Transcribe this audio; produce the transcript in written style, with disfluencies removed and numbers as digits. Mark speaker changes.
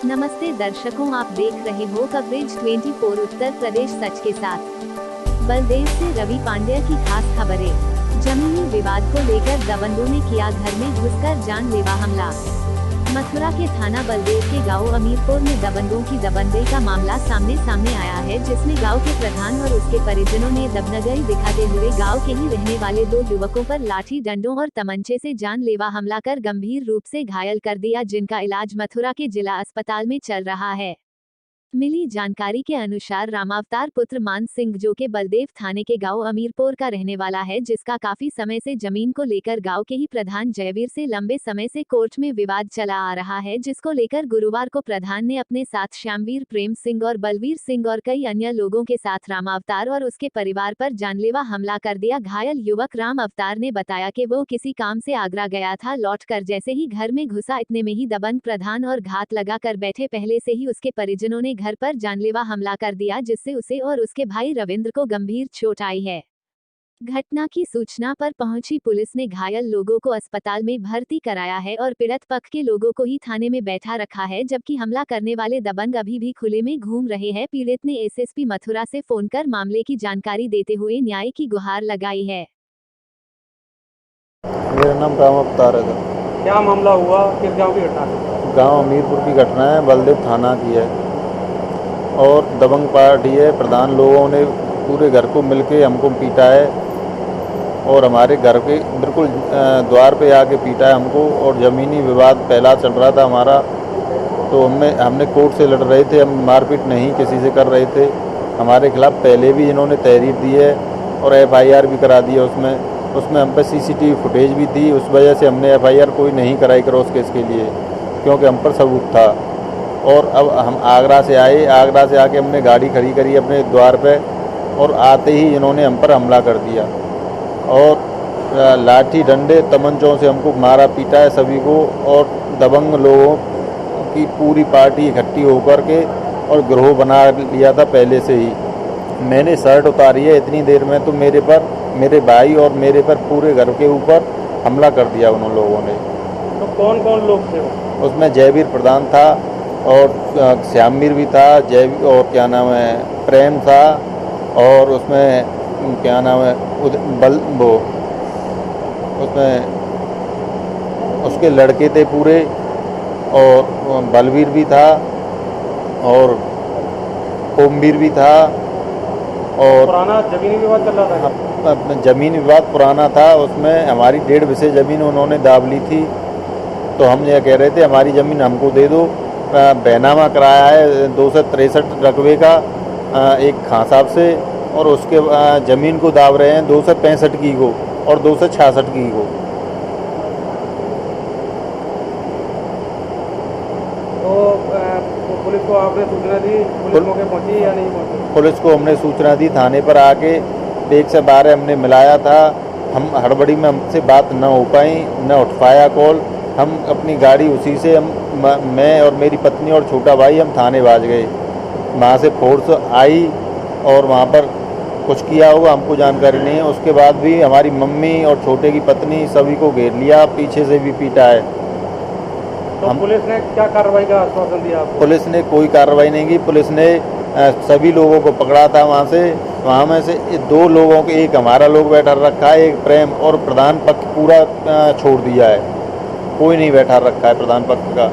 Speaker 1: नमस्ते दर्शकों, आप देख रहे हो कवरेज 24 उत्तर प्रदेश सच के साथ। बलदेव से रवि पांड्या की खास खबरें। जमीनी विवाद को लेकर दबंगों ने किया घर में घुसकर जानलेवा हमला। मथुरा के थाना बलदेव के गांव अमीरपुर में दबंगों की दबंगई का मामला सामने आया है, जिसमें गांव के प्रधान और उसके परिजनों ने दबंगई दिखाते हुए गांव के ही रहने वाले 2 युवकों पर लाठी डंडों और तमंचे से जानलेवा हमला कर गंभीर रूप से घायल कर दिया, जिनका इलाज मथुरा के जिला अस्पताल में चल रहा है। मिली जानकारी के अनुसार रामावतार पुत्र मान सिंह, जो के बलदेव थाने के गांव अमीरपुर का रहने वाला है, जिसका काफी समय से जमीन को लेकर गांव के ही प्रधान जयवीर से लंबे समय से कोर्ट में विवाद चला आ रहा है, जिसको लेकर गुरुवार को प्रधान ने अपने साथ श्यामवीर प्रेम सिंह और बलवीर सिंह और कई अन्य लोगों के साथ रामावतार और उसके परिवार पर जानलेवा हमला कर दिया। घायल युवक राम अवतार ने बताया कि वो किसी काम से आगरा गया था, लौटकर जैसे ही घर में घुसा, इतने में ही दबंग प्रधान और घात लगा कर बैठे पहले से ही उसके परिजनों ने घर पर जानलेवा हमला कर दिया, जिससे उसे और उसके भाई रविंद्र को गंभीर चोट आई है। घटना की सूचना पर पहुंची पुलिस ने घायल लोगों को अस्पताल में भर्ती कराया है और पीड़ित पक्ष के लोगों को ही थाने में बैठा रखा है, जबकि हमला करने वाले दबंग अभी भी खुले में घूम रहे हैं। पीड़ित ने एसएसपी मथुरा से फोन कर मामले की जानकारी देते हुए न्याय की गुहार लगाई है।
Speaker 2: मेरा नाम राम अवतार है।
Speaker 3: क्या मामला हुआ, किस गांव की घटना है?
Speaker 2: गांव अमीरपुर की घटना है, बलदेव थाना की है और दबंग पार्टी है। प्रधान लोगों ने पूरे घर को मिलके हमको पीटा है और हमारे घर के बिल्कुल द्वार पे आके पीटा है हमको। और ज़मीनी विवाद पहला चल रहा था हमारा, तो हमने कोर्ट से लड़ रहे थे, हम मारपीट नहीं किसी से कर रहे थे। हमारे खिलाफ पहले भी इन्होंने तहरीर दी है और FIR भी करा दी है। उसमें हम पे CCTV फुटेज भी थी। उस वजह से हमने FIR कोई नहीं कराई क्रॉस केस के लिए, क्योंकि हम पर सबूत था। और अब हम आगरा से आए, आगरा से आके हमने गाड़ी खड़ी करी अपने द्वार पे और आते ही इन्होंने हम पर हमला कर दिया और लाठी डंडे तमंचों से हमको मारा पीटा है सभी को। और दबंग लोगों की पूरी पार्टी इकट्ठी होकर के और गिरोह बना लिया था पहले से ही। मैंने शर्ट उतारी है इतनी देर में, तो मेरे भाई और मेरे पर पूरे घर के ऊपर हमला कर दिया उन लोगों ने।
Speaker 3: तो कौन कौन लोग थे?
Speaker 2: उसमें जयवीर प्रधान था और श्यामवीर भी था, और क्या नाम है, प्रेम था, और उसमें क्या नाम है, उसमें उसके लड़के थे पूरे, और बलवीर भी था और ओमवीर भी था। और
Speaker 3: पुराना जमीनी विवाद चल रहा था?
Speaker 2: जमीन विवाद पुराना था, उसमें हमारी 1.5 विषय ज़मीन उन्होंने दाब ली थी। तो हम यह कह रहे थे हमारी ज़मीन हमको दे दो। बैनामा कराया है 263 रकबे का एक खां साहब से, और उसके ज़मीन को दाब रहे हैं 265 की को और 266 की को।
Speaker 3: तो पुलिस को आपने सूचना दी? पुलिस मौके पहुंची या नहीं पहुंची?
Speaker 2: पुलिस को हमने सूचना दी, थाने पर आके 112 हमने मिलाया था। हम हड़बड़ी में हमसे बात न हो पाई, न उठ पाया कॉल। हम अपनी गाड़ी उसी से मैं और मेरी पत्नी और छोटा भाई हम थाने भाग गए। वहाँ से फोर्स आई और वहाँ पर कुछ किया होगा, हमको जानकारी नहीं है। उसके बाद भी हमारी मम्मी और छोटे की पत्नी सभी को घेर लिया, पीछे से भी पीटा है।
Speaker 3: तो पुलिस ने क्या कार्रवाई का आश्वासन दिया आपको? पुलिस
Speaker 2: ने कोई कार्रवाई नहीं की। पुलिस ने सभी लोगों को पकड़ा था वहाँ में से 2 लोगों के, एक हमारा लोग बैठा रखा है, एक प्रेम, और प्रधान पक्ष पूरा छोड़ दिया है। कोई नहीं बैठा रखा है प्रधान पक्ष का।